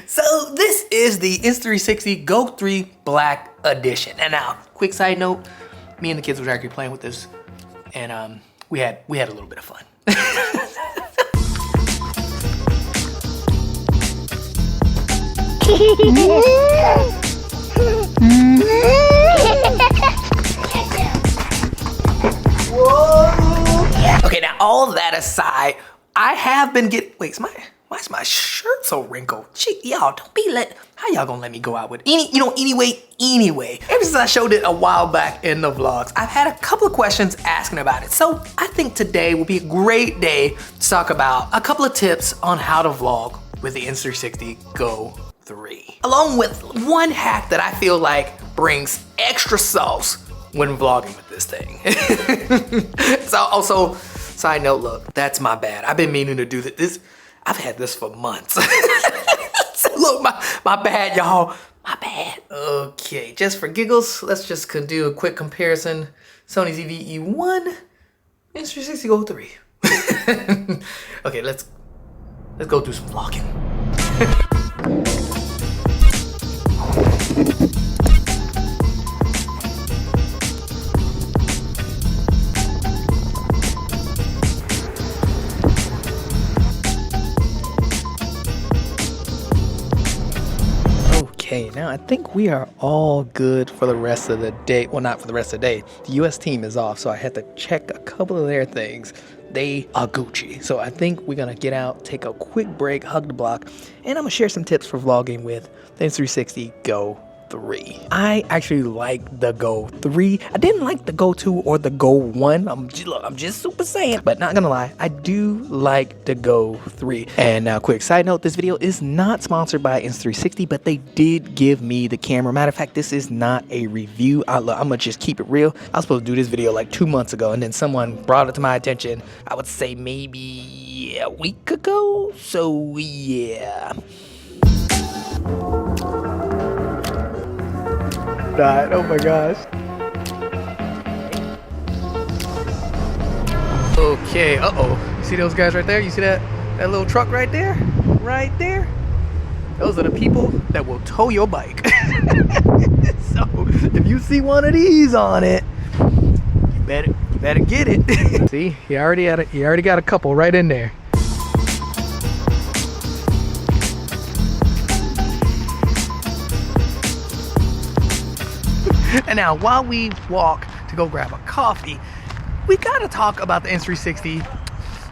So this is the Insta360 Go 3 Black Edition. And now, quick side note, me and the kids were actually playing with this, and we had a little bit of fun. Okay, now all that aside, I have been getting, wait, why's my shirt so wrinkled? Y'all, don't be how y'all gonna let me go out with anyway, ever since I showed it a while back in the vlogs, I've had a couple of questions asking about it. So I think today will be a great day to talk about a couple of tips on how to vlog with the Insta360 Go 3. Along with one hack that I feel like brings extra sauce when vlogging with this thing. So also, side note, look, that's my bad. I've been meaning to do this. I've had this for months. So look, my bad, y'all. My bad. Okay, just for giggles, let's just do a quick comparison. Sony ZV-E1, Insta360 Go 3. Okay, let's go do some vlogging. Okay, now I think we are all good for the rest of the day. Well, not for the rest of the day. The US team is off, so I had to check a couple of their things. They are Gucci. So I think we're gonna get out, take a quick break, hug the block, and I'm gonna share some tips for vlogging with the Insta360 Go 3. I actually like the Go 3. I didn't like the Go 2 or the Go 1. I'm just super saying, but not gonna lie, I do like the Go 3. And now, quick side note, this video is not sponsored by Insta360, but they did give me the camera. Matter of fact, this is not a review. I'm gonna just keep it real. I was supposed to do this video like 2 months ago, and then someone brought it to my attention, I would say maybe a week ago. So yeah. Died. Oh my gosh. Okay, uh-oh. You see those guys right there? You see that little truck right there? Right there? Those are the people that will tow your bike. So, if you see one of these on it, you better get it. See, he already got a couple right in there. And now, while we walk to go grab a coffee, we gotta talk about the Insta360.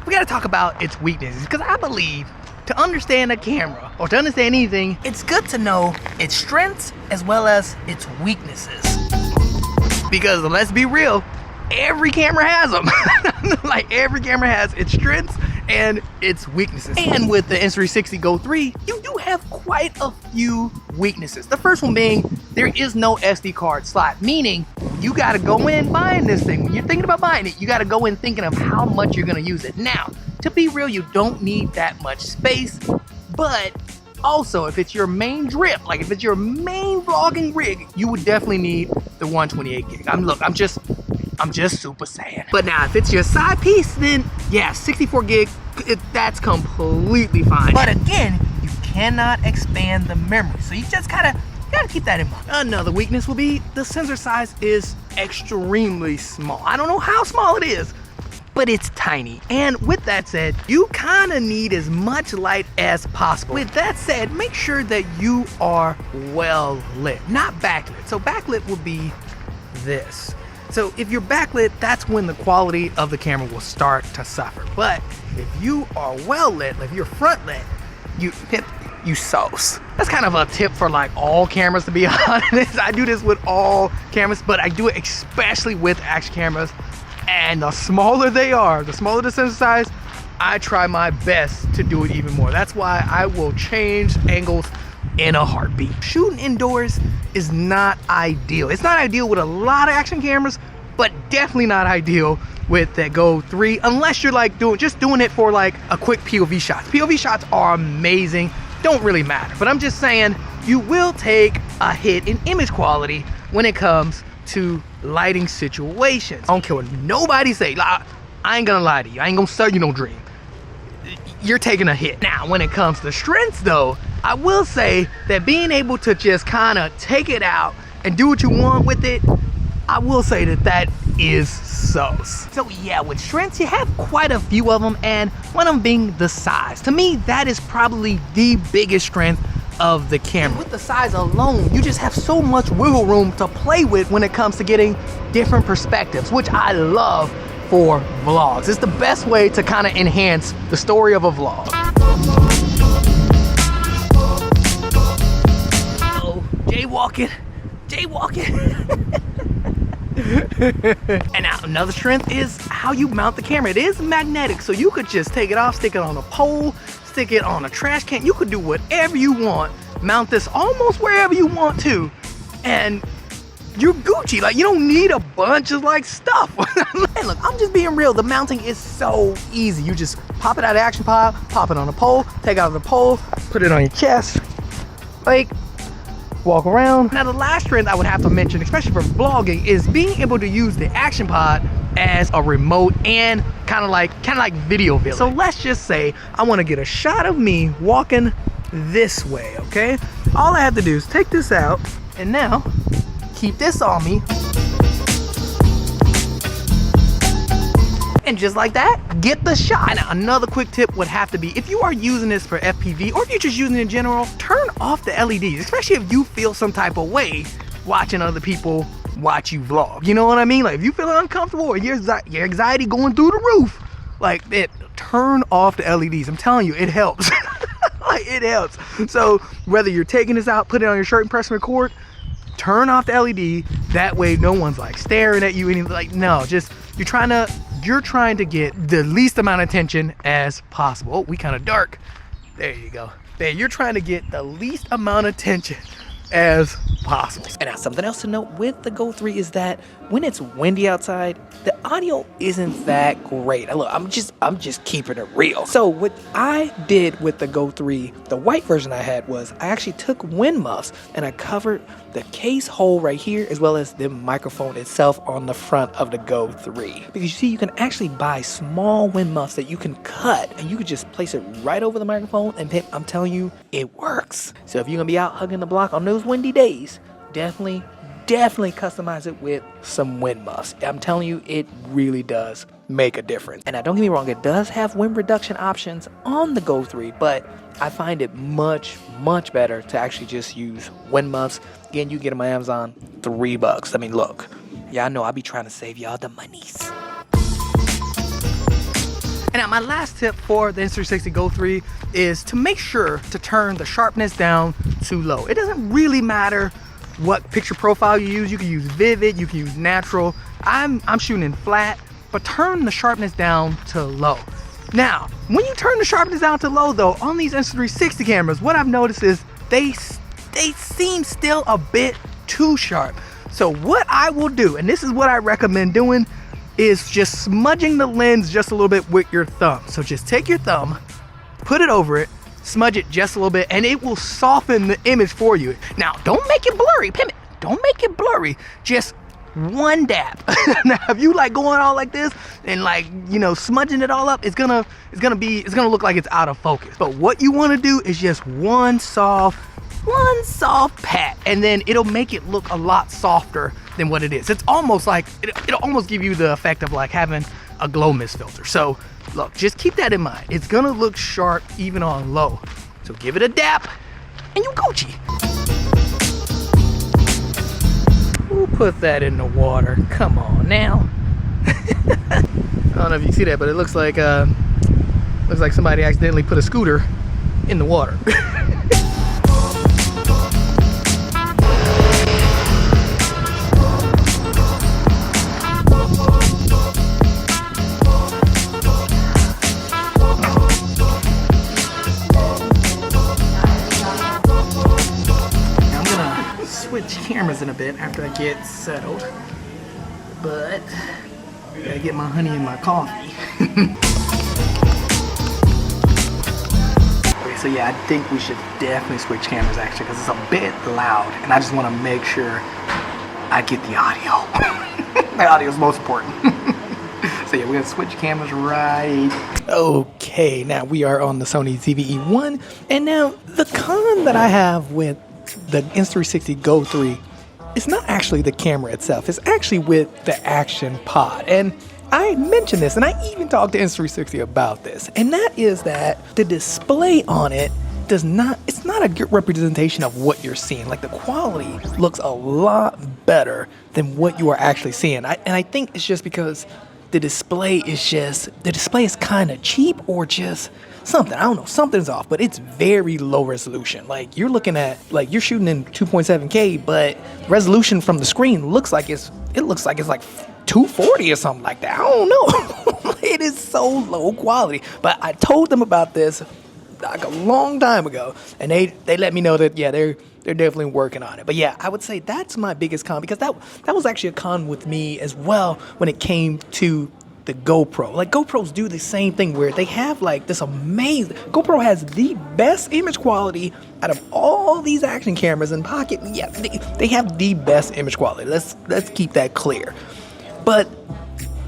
We gotta talk about its weaknesses, because I believe to understand a camera, or to understand anything, it's good to know its strengths as well as its weaknesses. Because let's be real, every camera has them. Like, every camera has its strengths and its weaknesses. And with the Insta360 Go 3, you do have quite a few weaknesses. The first one being, there is no SD card slot, meaning you gotta go in buying this thing. When you're thinking about buying it, you gotta go in thinking of how much you're gonna use it. Now, to be real, you don't need that much space, but also, if it's your main drip, like if it's your main vlogging rig, you would definitely need the 128 gig. I'm just super saying. But now, if it's your side piece, then yeah, 64 gig, that's completely fine. But again, you cannot expand the memory, so you just gotta keep that in mind. Another weakness will be the sensor size is extremely small. I don't know how small it is, but it's tiny. And with that said, you kind of need as much light as possible. With that said, make sure that you are well lit, not backlit. So backlit will be this. So if you're backlit, that's when the quality of the camera will start to suffer. But if you are well lit, like if you're front lit, you sauce. That's kind of a tip for like all cameras, to be honest. I do this with all cameras, but I do it especially with action cameras. And the smaller they are, the smaller the sensor size, I try my best to do it even more. That's why I will change angles in a heartbeat. Shooting indoors is not ideal. It's not ideal with a lot of action cameras, but definitely not ideal with the Go 3, unless you're like just doing it for like a quick POV shots. POV shots are amazing, don't really matter. But I'm just saying, you will take a hit in image quality when it comes to lighting situations. I don't care what nobody say. I ain't gonna lie to you. I ain't gonna sell you no dream. You're taking a hit. Now, when it comes to strengths though, I will say that being able to just kind of take it out and do what you want with it, I will say that that is sus. So yeah, with strengths, you have quite a few of them, and one of them being the size. To me, that is probably the biggest strength of the camera. With the size alone, you just have so much wiggle room to play with when it comes to getting different perspectives, which I love for vlogs. It's the best way to kind of enhance the story of a vlog. Oh, jaywalking. And now another strength is how you mount the camera. It is magnetic, so you could just take it off, stick it on a pole, stick it on a trash can. You could do whatever you want, mount this almost wherever you want to, and you're Gucci. Like, you don't need a bunch of like stuff. And look, I'm just being real. The mounting is so easy. You just pop it out of the action pod, pop it on a pole, take it out of the pole, put it on your chest, like, walk around. Now the last trend I would have to mention, especially for vlogging, is being able to use the action pod as a remote and kind of like video villain. So let's just say I want to get a shot of me walking this way, okay? All I have to do is take this out and now keep this on me. And just like that, get the shot. Now, another quick tip would have to be, if you are using this for FPV, or if you're just using it in general, turn off the LEDs, especially if you feel some type of way watching other people watch you vlog. You know what I mean? Like, if you feel uncomfortable or your anxiety going through the roof, like, turn off the LEDs. I'm telling you, it helps. Like, it helps. So whether you're taking this out, put it on your shirt and press record, turn off the LED. That way no one's like staring at you and like, no, just you're trying to get the least amount of attention as possible. Oh, we kind of dark. There you go. There, you're trying to get the least amount of attention as possible. And now something else to note with the Go 3 is that when it's windy outside, the audio isn't that great. Look, I'm just keeping it real. So what I did with the Go 3, the white version I had, was I actually took wind muffs and I covered the case hole right here as well as the microphone itself on the front of the Go 3. Because you see, you can actually buy small wind muffs that you can cut and you can just place it right over the microphone, and I'm telling you, it works. So if you're gonna be out hugging the block on those windy days, definitely customize it with some wind muffs. I'm telling you, it really does make a difference. And now don't get me wrong, it does have wind reduction options on the Go 3, but I find it much better to actually just use wind muffs. Again, you get them on Amazon, $3. I mean, look, y'all know I be trying to save y'all the monies. And now my last tip for the Insta360 Go 3 is to make sure to turn the sharpness down to low. It doesn't really matter what picture profile you use. You can use vivid, you can use natural. I'm shooting in flat, but turn the sharpness down to low. Now, when you turn the sharpness down to low though, on these Insta360 cameras, what I've noticed is they seem still a bit too sharp. So what I will do, and this is what I recommend doing, is just smudging the lens just a little bit with your thumb. So just take your thumb, put it over it, smudge it just a little bit, and it will soften the image for you. Now, don't make it blurry, pimp. Don't make it blurry. Just one dab. Now, if you like going all like this and like, you know, smudging it all up, it's gonna look like it's out of focus. But what you want to do is just one soft pat, and then it'll make it look a lot softer than what it is. It's almost like it'll almost give you the effect of like having a glow mist filter. So look, just keep that in mind. It's gonna look sharp even on low. So give it a dap and you Gucci. Who put that in the water? Come on now. I don't know if you see that, but it looks like somebody accidentally put a scooter in the water. Switch cameras in a bit after I get settled, but I gotta get my honey and my coffee. Okay, so yeah, I think we should definitely switch cameras actually, because it's a bit loud and I just want to make sure I get the audio. The audio is most important. So yeah, we're gonna switch cameras right Okay, now we are on the Sony ZV-E1, and now the con that I have with the Insta360 Go 3 is not actually the camera itself, it's actually with the action pod. And I mentioned this, and I even talked to Insta360 about this, and that is that the display on it it's not a good representation of what you're seeing. Like, the quality looks a lot better than what you are actually seeing. And I think it's just because the display is kind of cheap, or just something. I don't know, something's off, but it's very low resolution. Like, you're looking at, like, you're shooting in 2.7K, but resolution from the screen looks like it's like 240 or something like that. I don't know. It is so low quality. But I told them about this like a long time ago, and they let me know that, yeah, they're definitely working on it. But yeah, I would say that's my biggest con, because that was actually a con with me as well when it came to the GoPro. Like, GoPros do the same thing where they have like this amazing, GoPro has the best image quality out of all these action cameras in pocket. Yeah, they have the best image quality. Let's keep that clear. But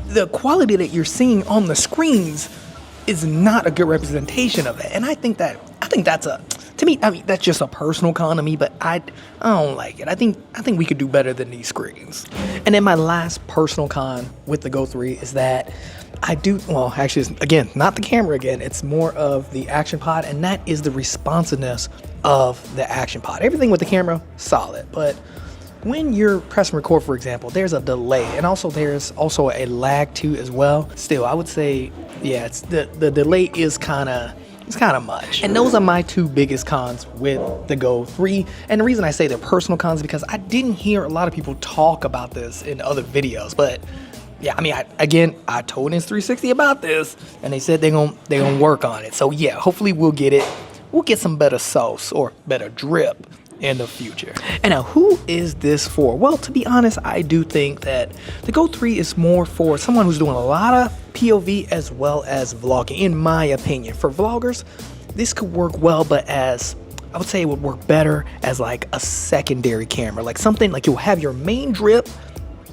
the quality that you're seeing on the screens is not a good representation of it. And I think that's to me, I mean, that's just a personal con to me, but I don't like it. I think we could do better than these screens. And then my last personal con with the Go 3 is that actually, it's, again, not the camera again, it's more of the action pod, and that is the responsiveness of the action pod. Everything with the camera, solid, but when you're pressing record, for example, there's a delay, and there's also a lag too as well. Still, I would say, yeah, it's the delay is kind of much. And those are my two biggest cons with the Go 3. And the reason I say they're personal cons is because I didn't hear a lot of people talk about this in other videos. But yeah, I mean, I told Insta360 about this, and they said they're gonna work on it. So yeah, hopefully we'll get it. We'll get some better sauce or better drip in the future. And now, who is this for? Well, to be honest, I do think that the Go 3 is more for someone who's doing a lot of POV as well as vlogging, in my opinion. For vloggers, this could work well, but I would say it would work better as like a secondary camera, like something like you'll have your main drip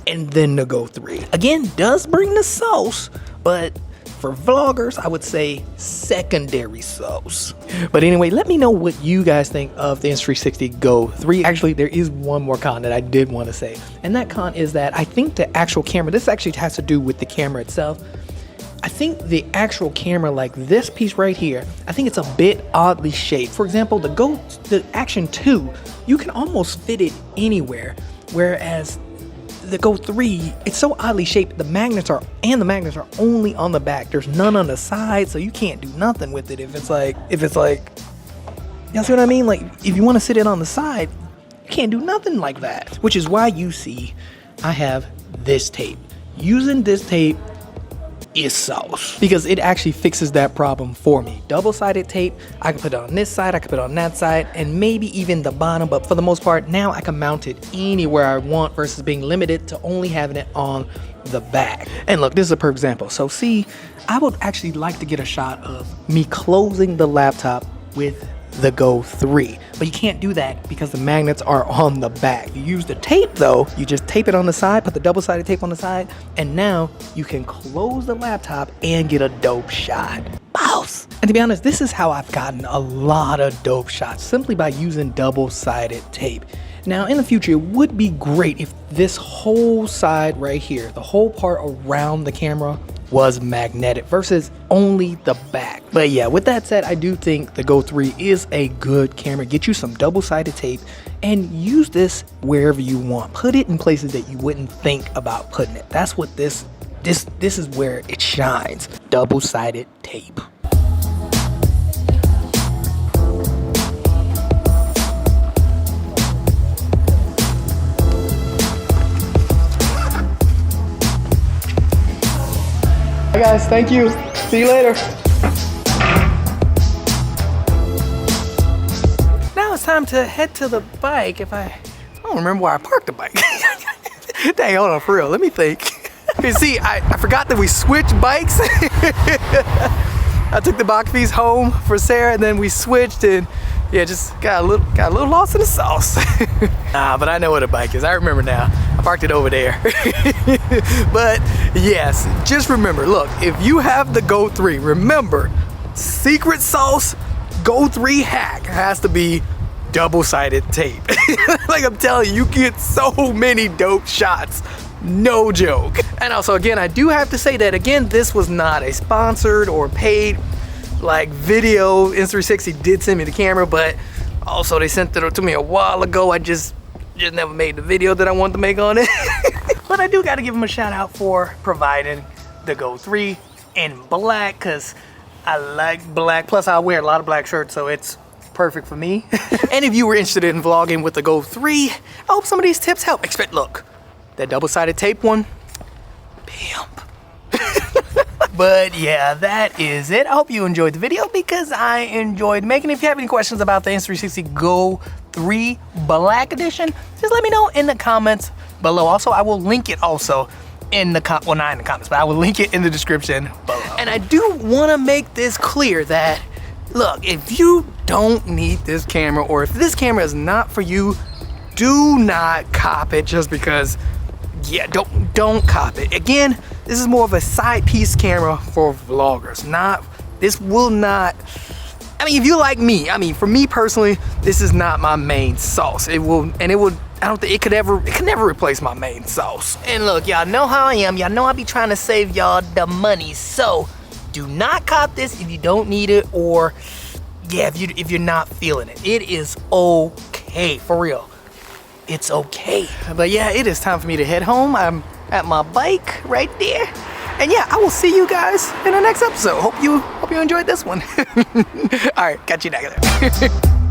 and then the Go 3. Again, does bring the sauce, but for vloggers, I would say secondary sauce. But anyway, let me know what you guys think of the Insta360 Go 3. Actually, there is one more con that I did want to say, and that con is that I think the actual camera, this actually has to do with the camera itself. I think the actual camera, like this piece right here, I think it's a bit oddly shaped. For example, the Action 2, you can almost fit it anywhere, whereas the Go 3, it's so oddly shaped. The magnets are only on the back. There's none on the side, so you can't do nothing with it. If it's like, you know what I mean? Like, if you want to sit it on the side, you can't do nothing like that. Which is why you see I have this tape. Using this tape is sauce, because it actually fixes that problem for me. Double-sided tape, I can put it on this side, I can put it on that side, and maybe even the bottom, but for the most part, now I can mount it anywhere I want versus being limited to only having it on the back. And look, this is a perfect example. So see, I would actually like to get a shot of me closing the laptop with the Go 3, but you can't do that because the magnets are on the back. You use the tape though, you just tape it on the side, put the double-sided tape on the side, and now you can close the laptop and get a dope shot. Boss! And to be honest, this is how I've gotten a lot of dope shots, simply by using double-sided tape. Now, in the future, it would be great if this whole side right here, the whole part around the camera, was magnetic versus only the back. But yeah, with that said, I do think the Go 3 is a good camera. Get you some double-sided tape and use this wherever you want. Put it in places that you wouldn't think about putting it. That's what this is where it shines. Double-sided tape. Hi guys, thank you. See you later. Now it's time to head to the bike. I don't remember where I parked the bike. Dang, hold on, for real, let me think. You see, I forgot that we switched bikes. I took the box piece home for Sarah, and then we switched, and yeah, just got a little lost in the sauce. Nah, but I know what a bike is. I remember now. I parked it over there. But yes, just remember, look, if you have the Go 3, remember, secret sauce Go 3 hack has to be double-sided tape. Like I'm telling you, you get so many dope shots. No joke. And also, again, I do have to say that, again, this was not a sponsored or paid like video. Insta360 did send me the camera, but also they sent it to me a while ago. I just never made the video that I wanted to make on it. But I do got to give them a shout out for providing the Go 3 in black, because I like black. Plus I wear a lot of black shirts, so it's perfect for me. And if you were interested in vlogging with the Go 3, I hope some of these tips help. Look, that double-sided tape one, pimp. But yeah, that is it. I hope you enjoyed the video, because I enjoyed making it. If you have any questions about the Insta360 Go 3 Black Edition, just let me know in the comments below. Also, I will link it also in the well, not in the comments, but I will link it in the description below. And I do want to make this clear that, look, if you don't need this camera, or if this camera is not for you, do not cop it just because. Yeah, don't cop it. Again, this is more of a side piece camera for vloggers. This will not, I mean, if you like me, I mean, for me personally, this is not my main sauce. I don't think it could never replace my main sauce. And look, y'all know how I am. Y'all know I be trying to save y'all the money. So do not cop this if you don't need it, or yeah, if you're not feeling it. It is okay, for real. It's okay. But yeah, it is time for me to head home. I'm at my bike right there. And yeah, I will see you guys in the next episode. Hope you enjoyed this one. All right, catch you next time.